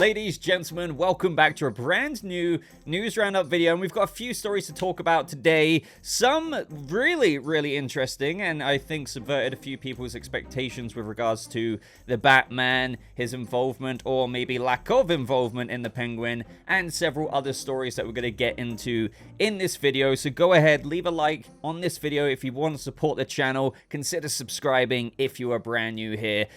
Ladies, gentlemen, welcome back to a brand new news roundup video, and we've got a few stories to talk about today. Some really interesting, and I think subverted a few people's expectations with regards to the Batman, his involvement, or maybe lack of involvement in the Penguin, and several other stories that we're going to get into in this video. So go ahead, leave a like on this video if you want to support the channel. Consider subscribing if you are brand new here.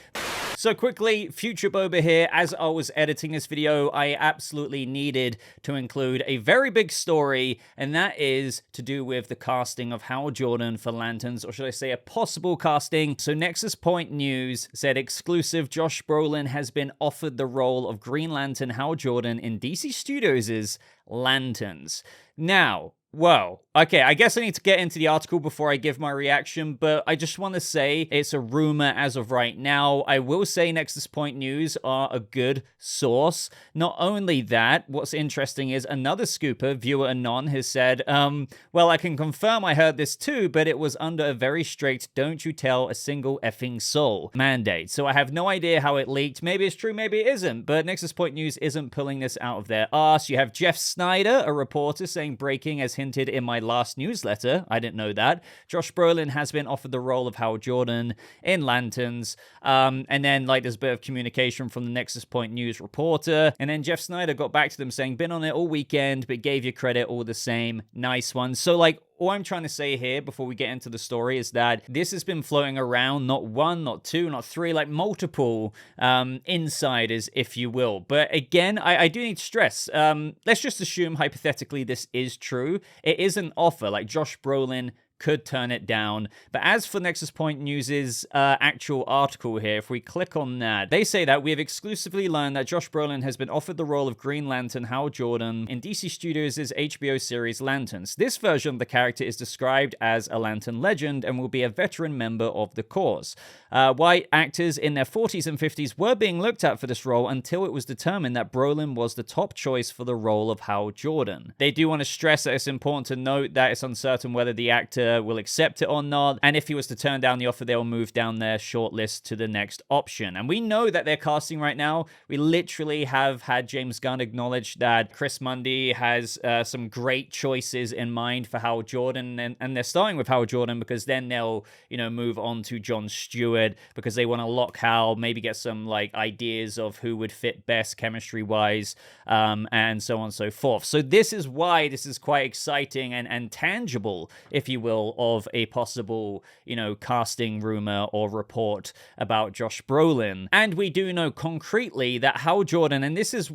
So quickly, Future Boba here. As I was editing this video, I absolutely needed to include a very big story, and that is to do with the casting of Hal Jordan for Lanterns, or should I say a possible casting. So Nexus Point News said exclusive Josh Brolin has been offered the role of Green Lantern Hal Jordan in DC Studios' Lanterns. Now, whoa. Okay, I guess I need to get into the article before I give my reaction, but I just want to say it's a rumor as of right now. I will say Nexus Point News are a good source. Not only that, what's interesting is another scooper, Viewer Anon, has said, well, I can confirm I heard this too, but it was under a very strict don't you tell a single effing soul mandate. So I have no idea how it leaked. Maybe it's true, maybe it isn't, but Nexus Point News isn't pulling this out of their arse. You have Jeff Snyder, a reporter, saying breaking as hinted in my last newsletter. I didn't know that. Josh Brolin has been offered the role of Hal Jordan in Lanterns. And then, there's a bit of communication from the Nexus Point News reporter. And then Jeff Snyder got back to them saying, been on it all weekend, but gave you credit all the same. Nice one. So, all I'm trying to say here before we get into the story is that this has been floating around, not one, not two, not three, multiple insiders, if you will. But again, I do need to stress, let's just assume hypothetically this is true. It is an offer, Josh Brolin could turn it down. But as for Nexus Point News' actual article here, if we click on that, they say that we have exclusively learned that Josh Brolin has been offered the role of Green Lantern Hal Jordan in DC Studios' HBO series Lanterns. This version of the character is described as a Lantern legend and will be a veteran member of the cause. White actors in their 40s and 50s were being looked at for this role until it was determined that Brolin was the top choice for the role of Hal Jordan. They do want to stress that it's important to note that it's uncertain whether the actor will accept it or not, and if he was to turn down the offer, they'll move down their shortlist to the next option. And we know that they're casting right now. We literally have had James Gunn acknowledge that Chris Mundy has some great choices in mind for Hal Jordan, and they're starting with Hal Jordan because then they'll, move on to John Stewart because they want to lock Hal, maybe get some ideas of who would fit best chemistry-wise, and so on and so forth. So this is why this is quite exciting and tangible, if you will, of a possible, casting rumor or report about Josh Brolin. And we do know concretely that Hal Jordan, and this is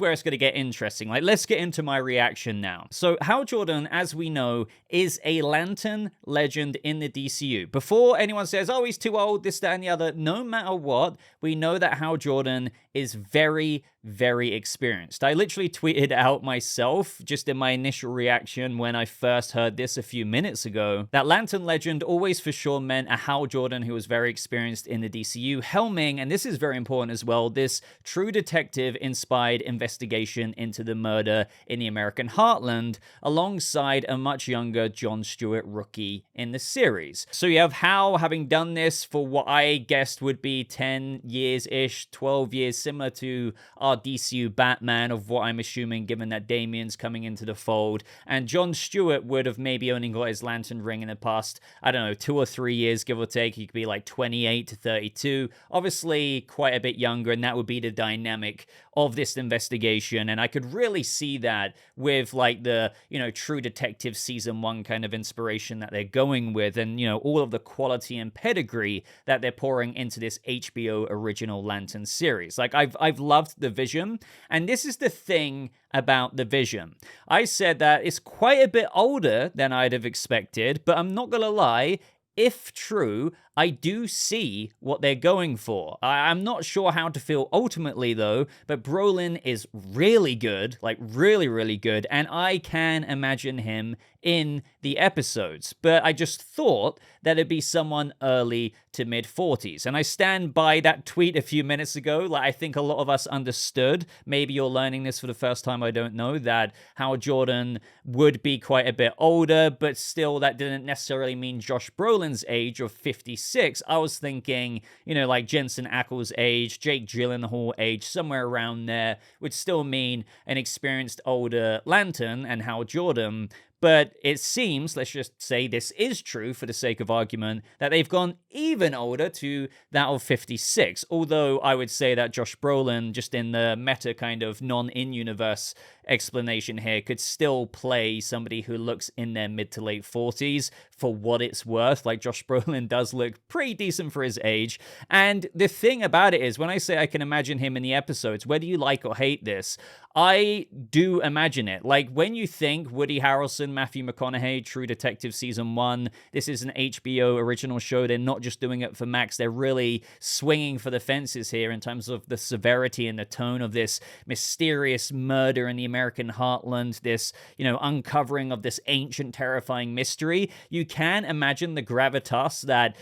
where it's going to get interesting. Let's get into my reaction now. So Hal Jordan, as we know, is a Lantern legend in the DCU. Before anyone says, oh, he's too old, this, that, and the other, no matter what, we know that Hal Jordan is very experienced. I literally tweeted out myself, just in my initial reaction when I first heard this a few minutes ago, that Lantern legend always for sure meant a Hal Jordan who was very experienced in the DCU, helming, and this is very important as well, this true detective-inspired investigation into the murder in the American heartland, alongside a much younger John Stewart rookie in the series. So you have Hal having done this for what I guessed would be 10 years-ish, 12 years, similar to our DCU Batman, of what I'm assuming, given that Damian's coming into the fold. And John Stewart would have maybe only got his Lantern ring in the past, I don't know, 2 or 3 years, give or take. He could be 28 to 32. Obviously, quite a bit younger, and that would be the dynamic of this investigation. And I could really see that with the, True Detective Season 1 kind of inspiration that they're going with, and, all of the quality and pedigree that they're pouring into this HBO original Lantern series. I've loved the vision, and this is the thing about the vision. I said that it's quite a bit older than I'd have expected, but I'm not gonna lie, if true, I do see what they're going for. I'm not sure how to feel ultimately, though, but Brolin is really good, really good, and I can imagine him in the episodes. But I just thought that it'd be someone early to mid-40s. And I stand by that tweet a few minutes ago. I think a lot of us understood, maybe you're learning this for the first time, I don't know, that Hal Jordan would be quite a bit older, but still that didn't necessarily mean Josh Brolin's age of 56 56, I was thinking, you know, like Jensen Ackles' age, Jake Gyllenhaal age, somewhere around there would still mean an experienced older Lantern and Hal Jordan. But it seems, let's just say this is true for the sake of argument, that they've gone even older to that of 56. Although I would say that Josh Brolin, just in the meta kind of non-in-universe explanation here, could still play somebody who looks in their mid to late 40s for what it's worth. Like, Josh Brolin does look pretty decent for his age. And the thing about it is, when I say I can imagine him in the episodes, whether you like or hate this, I do imagine it. Like, when you think Woody Harrelson, Matthew McConaughey, True Detective Season 1, this is an HBO original show. They're not just doing it for Max. They're really swinging for the fences here in terms of the severity and the tone of this mysterious murder in the American heartland, this, you know, uncovering of this ancient, terrifying mystery. You can imagine the gravitas that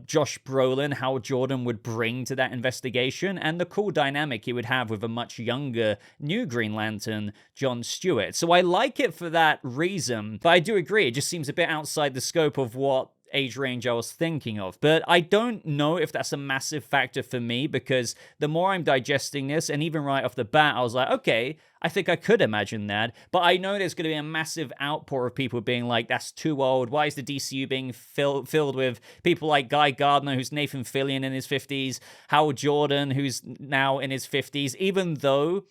Josh Brolin, Hal Jordan would bring to that investigation, and the cool dynamic he would have with a much younger new Green Lantern, John Stewart. So I like it for that reason, but I do agree, it just seems a bit outside the scope of what age range I was thinking of. But I don't know if that's a massive factor for me, because the more I'm digesting this, and even right off the bat, I was like, okay, I think I could imagine that. But I know there's going to be a massive outpour of people being like, that's too old. Why is the DCU being filled with people like Guy Gardner, who's Nathan Fillion in his 50s, Hal Jordan, who's now in his 50s, even though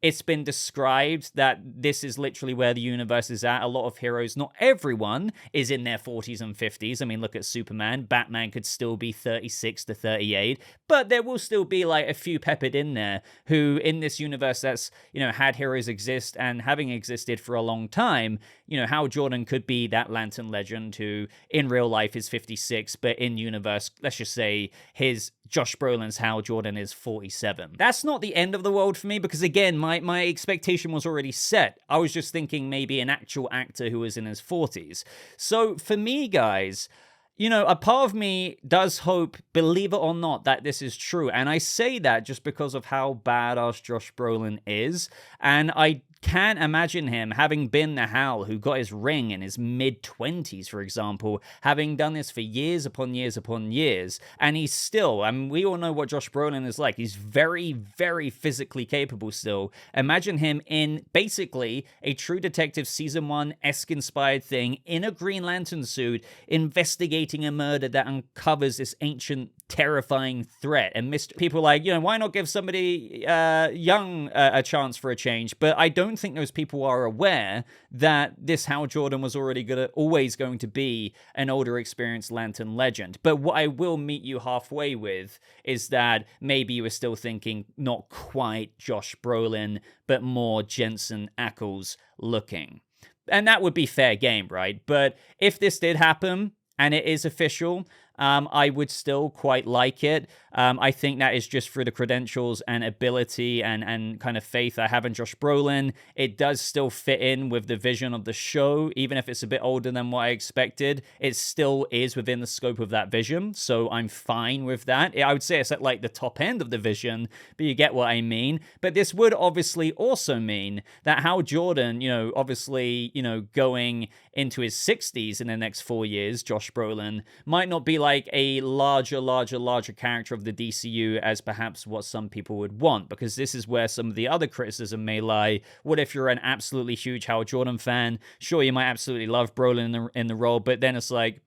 it's been described that this is literally where the universe is at. A lot of heroes, not everyone, is in their 40s and 50s. I mean, look at Superman. Batman could still be 36 to 38, but there will still be like a few peppered in there who, in this universe that's, you know, had heroes exist and having existed for a long time, you know, Hal Jordan could be that Lantern legend who in real life is 56, but in universe, let's just say his Josh Brolin's Hal Jordan is 47. That's not the end of the world for me, because again, my expectation was already set. I was just thinking maybe an actual actor who was in his 40s. So for me, guys, you know, a part of me does hope, believe it or not, that this is true. And I say that just because of how badass Josh Brolin is. And I can imagine him having been the Hal who got his ring in his mid-20s, for example, having done this for years upon years upon years, and he's still, I mean, we all know what Josh Brolin is like. He's very, very physically capable still. Imagine him in basically a True Detective Season 1-esque inspired thing, in a Green Lantern suit, investigating a murder that uncovers this ancient, terrifying threat. And people like, you know, why not give somebody young a chance for a change? But I don't think those people are aware that this Hal Jordan was always going to be an older, experienced Lantern legend. But what I will meet you halfway with is that maybe you were still thinking not quite Josh Brolin, but more Jensen Ackles looking. And that would be fair game, right? But if this did happen, and it is official, I would still quite like it. I think that is just through the credentials and ability and kind of faith I have in Josh Brolin. It does still fit in with the vision of the show. Even if it's a bit older than what I expected, it still is within the scope of that vision. So I'm fine with that. I would say it's at like the top end of the vision, but you get what I mean. But this would obviously also mean that Hal Jordan, you know, obviously, you know, going into his 60s in the next 4 years, Josh Brolin might not be like a larger character of the DCU as perhaps what some people would want, because this is where some of the other criticism may lie. What if you're an absolutely huge Hal Jordan fan? Sure, you might absolutely love Brolin in the role, but then it's like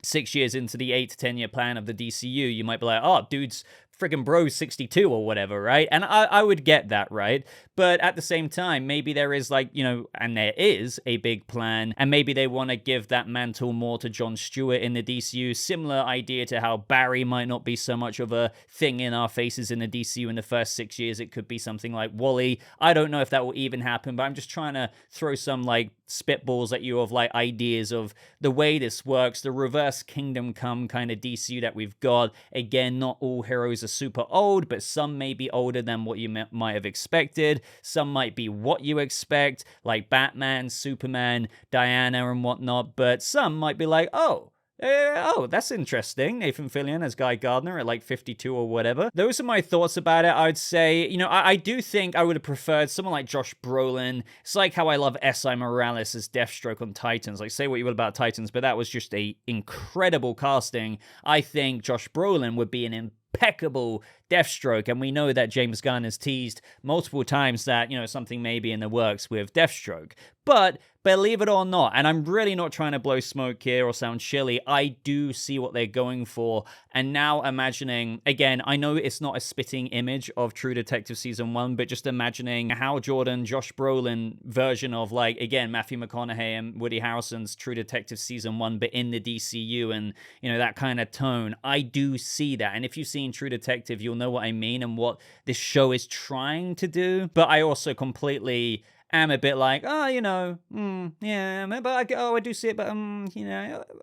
6 years into the 8 to 10 year plan of the DCU, you might be like, oh, dude's friggin' bro's 62 or whatever, right? And I would get that, right? But at the same time, maybe there is like, you know, and there is a big plan, and maybe they want to give that mantle more to John Stewart in the DCU. Similar idea to how Barry might not be so much of a thing in our faces in the DCU in the first 6 years. It could be something like Wally. I don't know if that will even happen, but I'm just trying to throw some like spitballs at you of like ideas of the way this works, the reverse Kingdom Come kind of DCU that we've got. Again, not all heroes are super old, but some may be older than what you might have expected. Some might be what you expect, like Batman, Superman, Diana, and whatnot, but some might be like, oh, Oh, that's interesting. Nathan Fillion as Guy Gardner at like 52 or whatever. Those are my thoughts about it. I would say, I do think I would have preferred someone like Josh Brolin. It's like how I love S.I. Morales as Deathstroke on Titans. Like, say what you will about Titans, but that was just a incredible casting. I think Josh Brolin would be an impeccable Deathstroke, and we know that James Gunn has teased multiple times that, something may be in the works with Deathstroke. But believe it or not, and I'm really not trying to blow smoke here or sound chilly, I do see what they're going for. And now imagining, again, I know it's not a spitting image of True Detective Season 1, but just imagining Hal Jordan, Josh Brolin version of, like, again, Matthew McConaughey and Woody Harrelson's True Detective Season 1, but in the DCU and, that kind of tone. I do see that. And if you've seen True Detective, you'll know what I mean and what this show is trying to do. But I also completely am a bit like, yeah, but I do see it, but,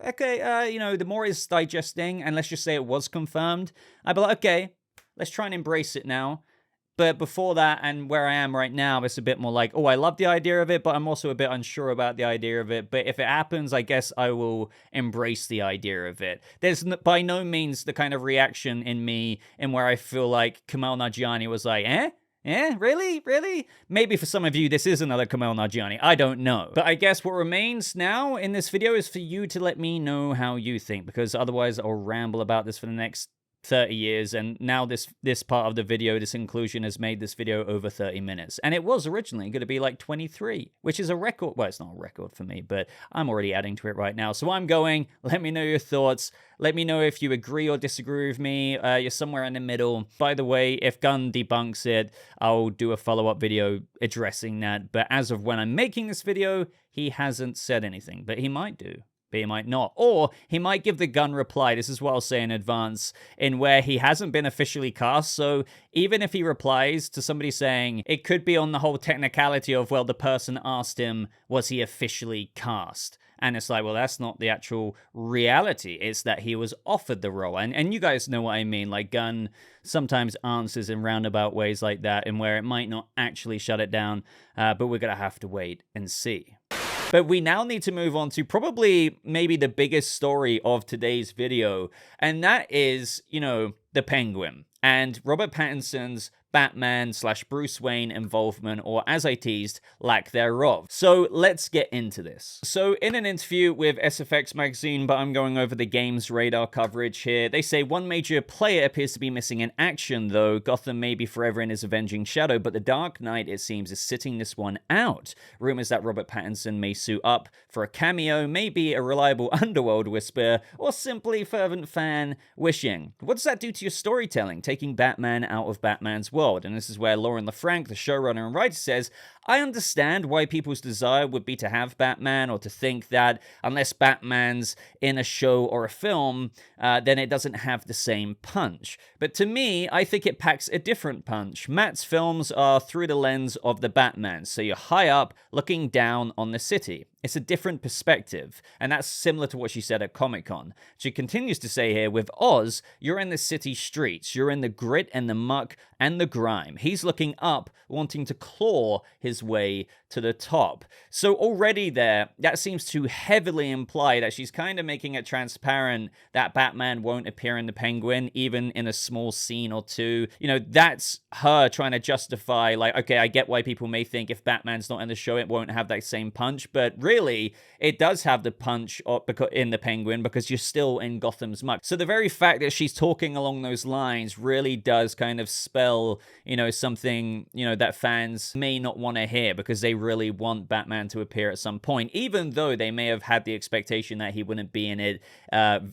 okay, the more it's digesting, and let's just say it was confirmed, I'd be like, okay, let's try and embrace it now. But before that, and where I am right now, it's a bit more like, I love the idea of it, but I'm also a bit unsure about the idea of it. But if it happens, I guess I will embrace the idea of it. There's by no means the kind of reaction in me in where I feel like Kumail Nanjiani was like, Yeah, really? Really? Maybe for some of you, this is another Kumail Nanjiani. I don't know. But I guess what remains now in this video is for you to let me know how you think, because otherwise I'll ramble about this for the next 30 years, and now this part of the video, this inclusion, has made this video over 30 minutes. And it was originally going to be like 23, which is a record. Well, it's not a record for me, but I'm already adding to it right now. So I'm going. Let me know your thoughts. Let me know if you agree or disagree with me. You're somewhere in the middle. By the way, if Gunn debunks it, I'll do a follow-up video addressing that. But as of when I'm making this video, he hasn't said anything, but he might do. But he might not. Or he might give the Gunn reply, this is what I'll say in advance, in where he hasn't been officially cast. So even if he replies to somebody saying, it could be on the whole technicality of, well, the person asked him, was he officially cast? And it's like, well, that's not the actual reality. It's that he was offered the role. And you guys know what I mean. Like, Gunn sometimes answers in roundabout ways like that, and where it might not actually shut it down. But we're going to have to wait and see. But we now need to move on to probably maybe the biggest story of today's video, and that is, the Penguin and Robert Pattinson's Batman/Bruce Wayne involvement, or as I teased, lack thereof. So let's get into this. So in an interview with SFX magazine, but I'm going over the game's radar coverage here, they say one major player appears to be missing in action, though. Gotham may be forever in his avenging shadow, but the Dark Knight, it seems, is sitting this one out. Rumors that Robert Pattinson may suit up for a cameo, may be a reliable underworld whisper, or simply fervent fan wishing. What does that do to your storytelling, taking Batman out of Batman's world? And this is where Lauren Lefranc, the showrunner and writer, says, I understand why people's desire would be to have Batman, or to think that unless Batman's in a show or a film, then it doesn't have the same punch. But to me, I think it packs a different punch. Matt's films are through the lens of the Batman, so you're high up looking down on the city. It's a different perspective, and that's similar to what she said at Comic-Con. She continues to say here, with Oz, you're in the city streets, you're in the grit and the muck and the grime. He's looking up, wanting to claw his way to the top. So already there, that seems to heavily imply that she's kind of making it transparent that Batman won't appear in the Penguin, even in a small scene or two. That's her trying to justify, like, okay, I get why people may think if Batman's not in the show, it won't have that same punch, but really, it does have the punch in the Penguin, because you're still in Gotham's muck. So the very fact that she's talking along those lines really does kind of spell, something, that fans may not want to hear, because they really want Batman to appear at some point, even though they may have had the expectation that he wouldn't be in it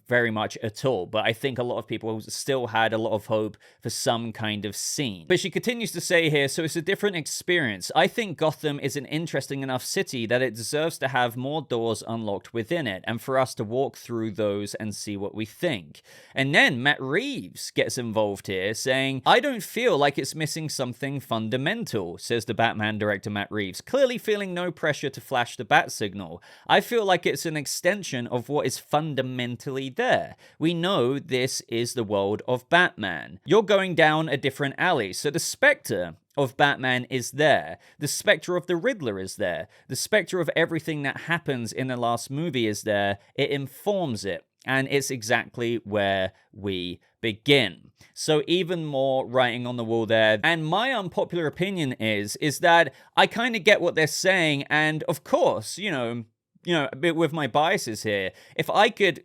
very much at all. But I think a lot of people still had a lot of hope for some kind of scene. But she continues to say here, so it's a different experience. I think Gotham is an interesting enough city that it deserves to have more doors unlocked within it, and for us to walk through those and see what we think. And then Matt Reeves gets involved here, saying, I don't feel like it's missing something fundamental, says the Batman director Matt Reeves, clearly feeling no pressure to flash the bat signal. I feel like it's an extension of what is fundamentally there. We know this is the world of Batman. You're going down a different alley, so the Spectre of Batman is there. The specter of the Riddler is there. The specter of everything that happens in the last movie is there. It informs it. And it's exactly where we begin. So even more writing on the wall there. And my unpopular opinion is that I kind of get what they're saying. And of course, a bit with my biases here, if I could,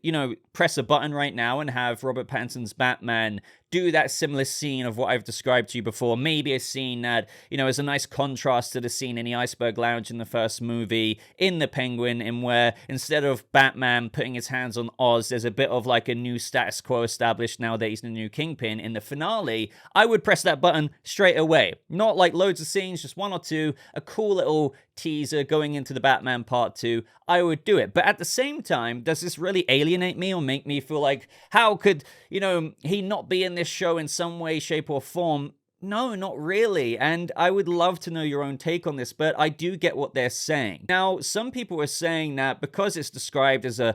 press a button right now and have Robert Pattinson's Batman do that similar scene of what I've described to you before, maybe a scene that, is a nice contrast to the scene in the Iceberg Lounge in the first movie, in the Penguin, in where instead of Batman putting his hands on Oz, there's a bit of like a new status quo established now that he's the new Kingpin in the finale, I would press that button straight away. Not like loads of scenes, just one or two, a cool little teaser going into the Batman Part 2, I would do it. But at the same time, does this really alienate me or make me feel like, how could, he not be in this show in some way, shape, or form? No, not really. And I would love to know your own take on this, but I do get what they're saying. Now, some people are saying that because it's described as a,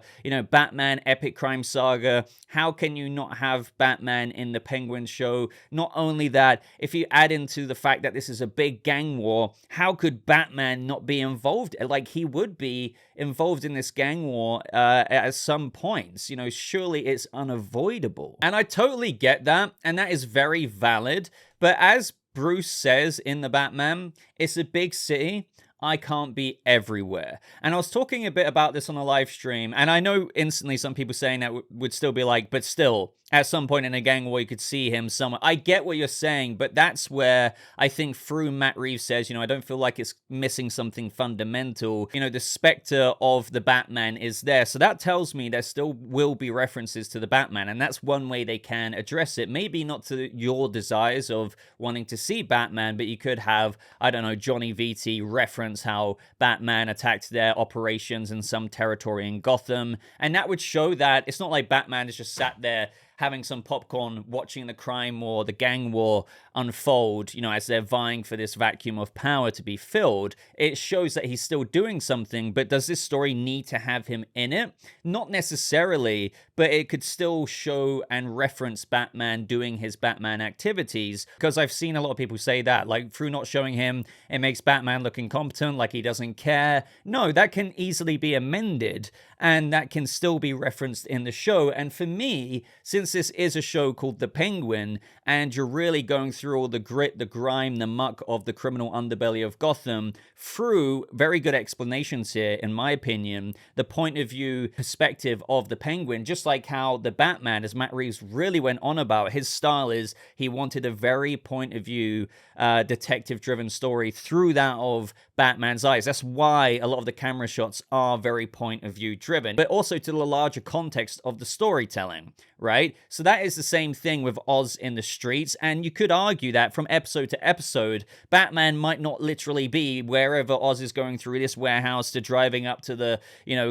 Batman epic crime saga, how can you not have Batman in the Penguin show? Not only that, if you add into the fact that this is a big gang war, how could Batman not be involved? Like, he would be involved in this gang war at some points. Surely it's unavoidable. And I totally get that, and that is very valid. But as Bruce says in the Batman, it's a big city. I can't be everywhere. And I was talking a bit about this on a live stream, and I know instantly some people saying that would still be like, but still, at some point in a gang war, you could see him somewhere. I get what you're saying, but that's where I think through Matt Reeves says, I don't feel like it's missing something fundamental. The specter of the Batman is there. So that tells me there still will be references to the Batman, and that's one way they can address it. Maybe not to your desires of wanting to see Batman, but you could have, I don't know, Johnny VT reference how Batman attacked their operations in some territory in Gotham, and that would show that it's not like Batman is just sat there having some popcorn watching the crime or the gang war unfold, as they're vying for this vacuum of power to be filled. It shows that he's still doing something, but does this story need to have him in it? Not necessarily, but it could still show and reference Batman doing his Batman activities, because I've seen a lot of people say that, like, through not showing him, it makes Batman look incompetent, like he doesn't care. No, that can easily be amended, and that can still be referenced in the show. And for me, since this is a show called The Penguin, and you're really going through all the grit, the grime, the muck of the criminal underbelly of Gotham, through very good explanations here, in my opinion, the point of view perspective of the Penguin, just like how the Batman, as Matt Reeves really went on about, his style is he wanted a very point of view, detective-driven story through that of Batman's eyes. That's why a lot of the camera shots are very point of view driven, but also to the larger context of the storytelling, right? So that is the same thing with Oz in the streets, and you could argue that from episode to episode, Batman might not literally be wherever Oz is going through this warehouse to driving up to the,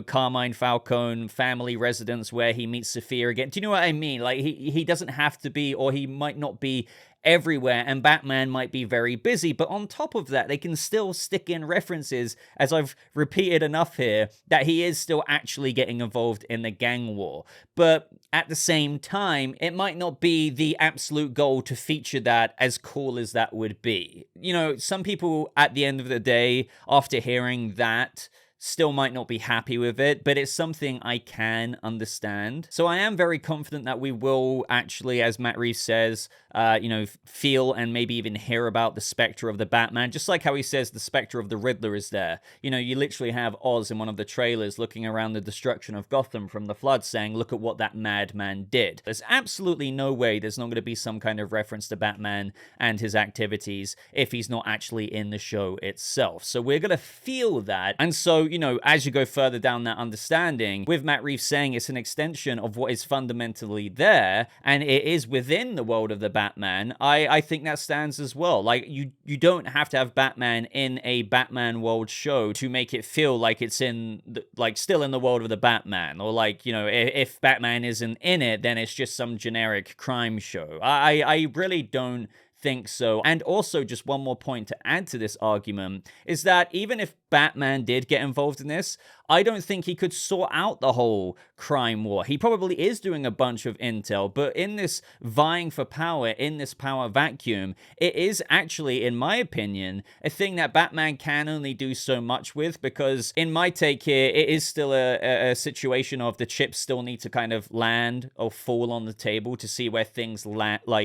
Carmine Falcone family residence where he meets Sophia again. Do you know what I mean? Like, he doesn't have to be, or he might not be everywhere, and Batman might be very busy, but on top of that, they can still stick in references, as I've repeated enough here, that he is still actually getting involved in the gang war. But at the same time, it might not be the absolute goal to feature that, as cool as that would be. Some people at the end of the day, after hearing that, still might not be happy with it, but it's something I can understand. So I am very confident that we will actually, as Matt Reeves says, feel and maybe even hear about the specter of the Batman, just like how he says the specter of the Riddler is there. You literally have Oz in one of the trailers looking around the destruction of Gotham from the flood saying, look at what that madman did. There's absolutely no way there's not going to be some kind of reference to Batman and his activities if he's not actually in the show itself. So we're going to feel that. And so, as you go further down that understanding, with Matt Reeves saying it's an extension of what is fundamentally there, and it is within the world of the Batman, I think that stands as well. Like, you don't have to have Batman in a Batman world show to make it feel like it's still in the world of the Batman, or if Batman isn't in it, then it's just some generic crime show. I really don't think so. And also, just one more point to add to this argument is that even if Batman did get involved in this, I don't think he could sort out the whole crime war. He probably is doing a bunch of intel, but in this vying for power, in this power vacuum, it is actually, in my opinion, a thing that Batman can only do so much with, because in my take here, it is still a situation of the chips still need to kind of land or fall on the table to see where things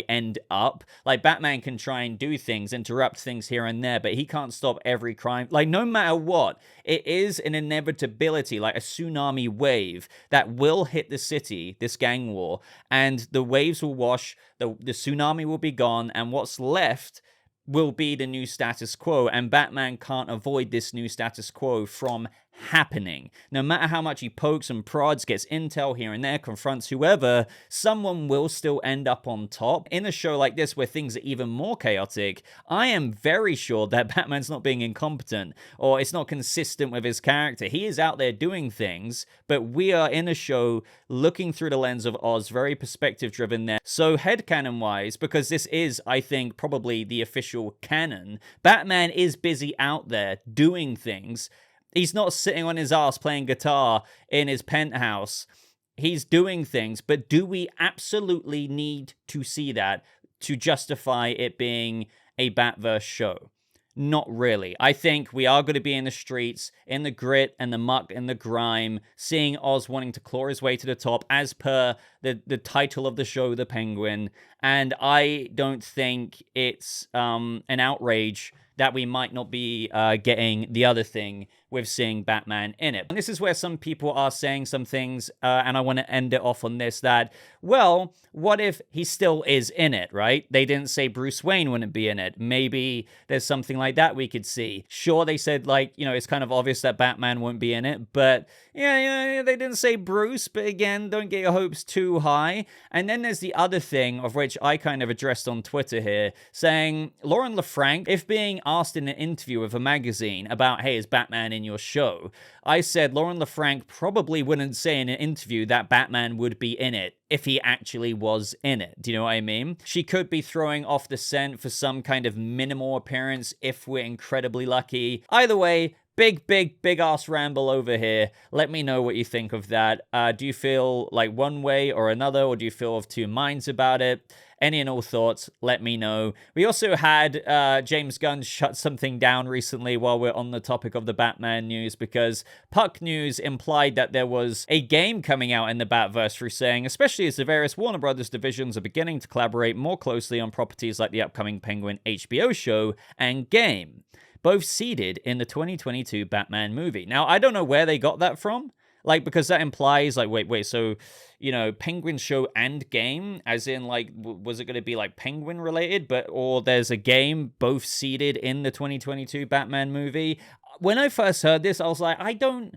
end up. Like, Batman can try and do things, interrupt things here and there, but he can't stop every crime. Like, no matter what, it is an inevitability, like a tsunami wave that will hit the city, this gang war, and the waves will wash, the tsunami will be gone, and what's left will be the new status quo, and Batman can't avoid this new status quo from happening. No matter how much he pokes and prods, gets intel here and there, confronts whoever, someone will still end up on top. In a show like this where things are even more chaotic, I am very sure that Batman's not being incompetent, or it's not consistent with his character. He is out there doing things, but we are in a show looking through the lens of Oz, very perspective driven there. So headcanon wise, because this is, I think, probably the official canon, Batman is busy out there doing things. He's not sitting on his ass playing guitar in his penthouse. He's doing things, but do we absolutely need to see that to justify it being a Batverse show? Not really. I think we are going to be in the streets, in the grit and the muck and the grime, seeing Oz wanting to claw his way to the top as per the title of the show, The Penguin. And I don't think it's an outrage that we might not be getting the other thing with seeing Batman in it. And this is where some people are saying some things, and I want to end it off on this, that, well, what if he still is in it, right? They didn't say Bruce Wayne wouldn't be in it. Maybe there's something like that we could see. Sure, they said, like, you know, it's kind of obvious that Batman won't be in it, but yeah, they didn't say Bruce, but again, don't get your hopes too high. And then there's the other thing, of which I kind of addressed on Twitter here, saying, Lauren Lefranc, if being asked in an interview with a magazine about, hey, is Batman in your show, I said Lauren Lefranc probably wouldn't say in an interview that Batman would be in it if he actually was in it. Do you know what I mean? She could be throwing off the scent for some kind of minimal appearance if we're incredibly lucky. Either way, big ass ramble over here. Let me know what you think of that. Do you feel like one way or another, or do you feel of two minds about it? Any and all thoughts, let me know. We also had James Gunn shut something down recently while we're on the topic of the Batman news, because Puck News implied that there was a game coming out in the Batverse through saying, especially as the various Warner Brothers divisions are beginning to collaborate more closely on properties like the upcoming Penguin HBO show and game, both seeded in the 2022 Batman movie. Now, I don't know where they got that from. Like, because that implies, like, wait, so, you know, Penguin show and game, as in, like, was it going to be, like, Penguin related, or there's a game both seeded in the 2022 Batman movie? When I first heard this, I was like, I don't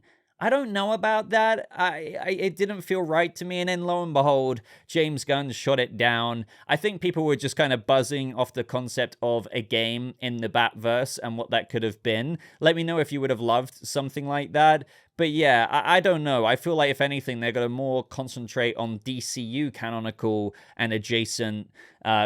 know about that. It didn't feel right to me. And then lo and behold, James Gunn shot it down. I think people were just kind of buzzing off the concept of a game in the Batverse and what that could have been. Let me know if you would have loved something like that. But yeah, I don't know. I feel like, if anything, they're going to more concentrate on DCU canonical and adjacent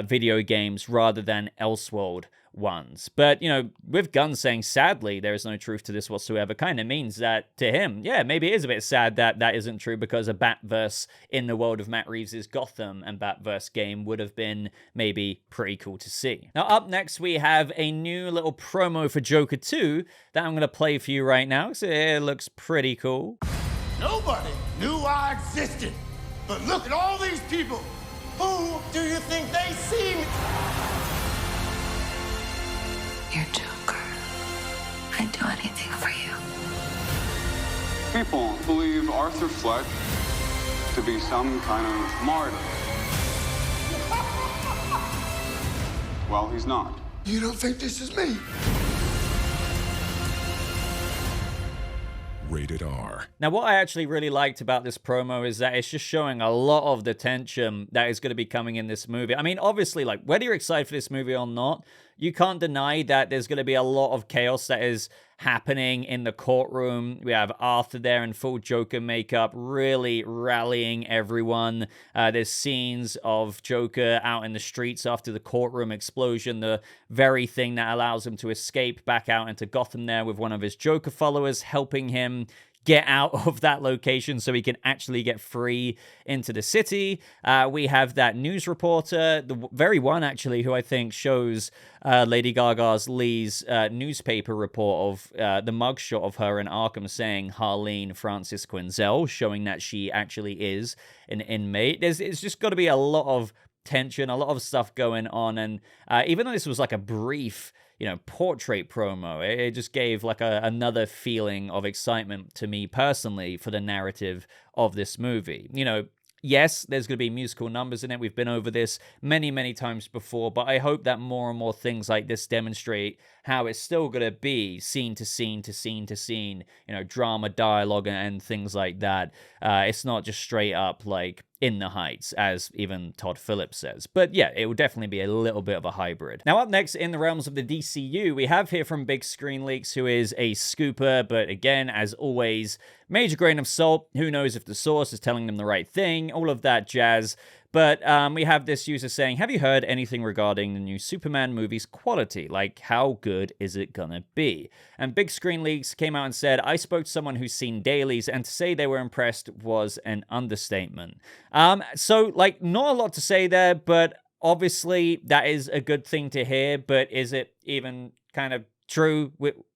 video games rather than Elseworld ones. But, you know, with Gunn saying, sadly, there is no truth to this whatsoever, kind of means that to him, yeah, maybe it is a bit sad that that isn't true, because a Batverse in the world of Matt Reeves' Gotham and Batverse game would have been maybe pretty cool to see. Now, up next, we have a new little promo for Joker 2 that I'm going to play for you right now, so it looks pretty cool. Nobody knew I existed, but look at all these people. Who do you think they see me? You're Joker. I'd do anything for you. People believe Arthur Fleck to be some kind of martyr. Well, he's not. You don't think this is me? Rated R. Now, what I actually really liked about this promo is that it's just showing a lot of the tension that is going to be coming in this movie. I mean, obviously, like, whether you're excited for this movie or not, you can't deny that there's going to be a lot of chaos that is happening in the courtroom. We have Arthur there in full Joker makeup, really rallying everyone. There's scenes of Joker out in the streets after the courtroom explosion, the very thing that allows him to escape back out into Gotham there, with one of his Joker followers helping him get out of that location so he can actually get free into the city. We have that news reporter, the very one actually who I think shows Lady Gaga's Lee's newspaper report of the mugshot of her in Arkham saying Harleen Francis Quinzel, showing that she actually is an inmate. It's just got to be a lot of tension, a lot of stuff going on, and even though this was like a brief portrait promo, it just gave like another feeling of excitement to me personally for the narrative of this movie. Yes, there's going to be musical numbers in it. We've been over this many, many times before, but I hope that more and more things like this demonstrate how it's still going to be scene to scene to scene to scene, drama, dialogue, and things like that. It's not just straight up like in the heights, as even Todd Phillips says. But yeah, it will definitely be a little bit of a hybrid. Now, up next in the realms of the DCU, we have here from Big Screen Leaks, who is a scooper, but again, as always, major grain of salt. Who knows if the source is telling them the right thing, all of that jazz. But we have this user saying, have you heard anything regarding the new Superman movie's quality? Like, how good is it gonna be? And Big Screen Leaks came out and said, I spoke to someone who's seen dailies, and to say they were impressed was an understatement. So, like, not a lot to say there, but obviously that is a good thing to hear, but is it even kind of true?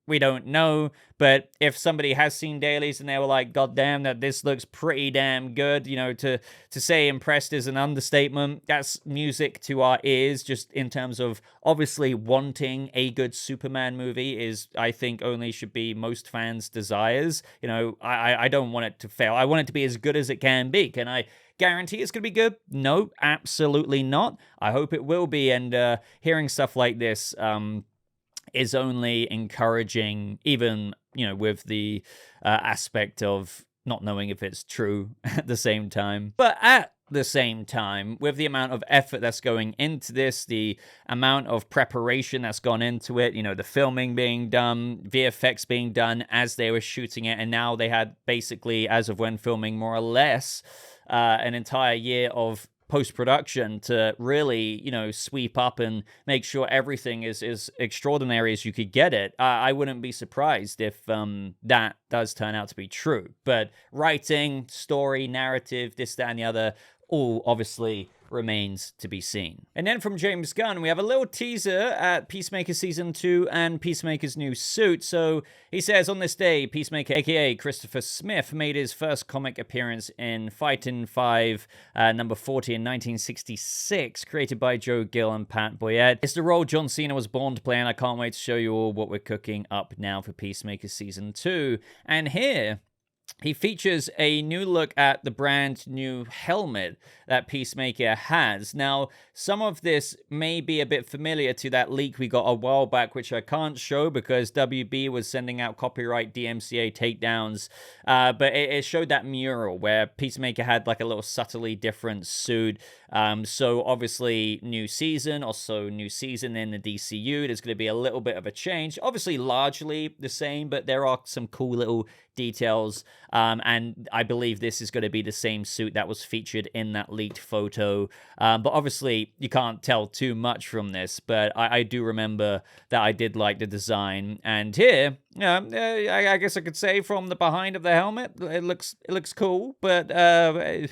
We don't know, but if somebody has seen dailies and they were like, God damn, that this looks pretty damn good, to say impressed is an understatement. That's music to our ears, just in terms of obviously wanting a good Superman movie is, I think, only should be most fans' desires. I don't want it to fail. I want it to be as good as it can be. Can I guarantee it's going to be good? No, absolutely not. I hope it will be, and hearing stuff like this, is only encouraging, even, with the aspect of not knowing if it's true at the same time. But at the same time, with the amount of effort that's going into this, the amount of preparation that's gone into it, the filming being done, VFX being done as they were shooting it, and now they had basically, as of when filming, more or less an entire year of post-production to really, sweep up and make sure everything is as extraordinary as you could get it. I wouldn't be surprised if that does turn out to be true. But writing, story, narrative, this, that, and the other, all obviously remains to be seen. And then from James Gunn, we have a little teaser at Peacemaker Season 2 and Peacemaker's new suit. So he says, on this day, Peacemaker, aka Christopher Smith, made his first comic appearance in Fightin' 5, number 40 in 1966, created by Joe Gill and Pat Boyette. It's the role John Cena was born to play, and I can't wait to show you all what we're cooking up now for Peacemaker Season 2. And here, he features a new look at the brand new helmet that Peacemaker has. Now, some of this may be a bit familiar to that leak we got a while back, which I can't show because WB was sending out copyright DMCA takedowns. But it showed that mural where Peacemaker had like a little subtly different suit. So obviously new season, also new season in the DCU. There's going to be a little bit of a change. Obviously largely the same, but there are some cool little details. And I believe this is going to be the same suit that was featured in that leaked photo. But obviously you can't tell too much from this, but I do remember that I did like the design. And here, I guess I could say from the behind of the helmet, it looks cool, but I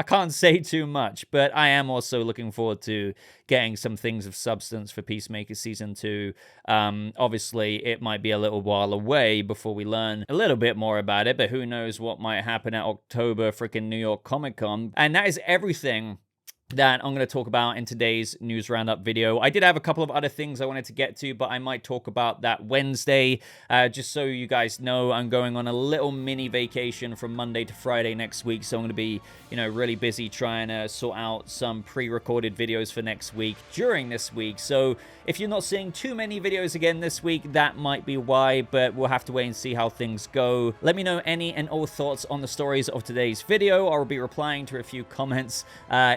can't say too much. But I am also looking forward to getting some things of substance for Peacemaker Season 2. Obviously, it might be a little while away before we learn a little bit more about it, but who knows what might happen at October freaking New York Comic Con. And that is everything that I'm going to talk about in today's news roundup video. I did have a couple of other things I wanted to get to, but I might talk about that Wednesday. Just so you guys know, I'm going on a little mini vacation from Monday to Friday next week, so I'm going to be, really busy trying to sort out some pre-recorded videos for next week during this week. So if you're not seeing too many videos again this week, that might be why, but we'll have to wait and see how things go. Let me know any and all thoughts on the stories of today's video. I'll be replying to a few comments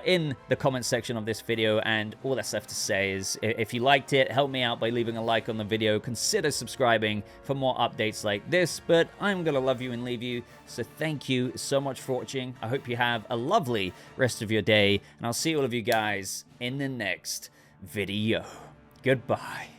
in the comment section of this video, and all that's left to say is if you liked it, help me out by leaving a like on the video. Consider subscribing for more updates like this, but I'm gonna love you and leave you, so thank you so much for watching. I hope you have a lovely rest of your day, and I'll see all of you guys in the next video. Goodbye.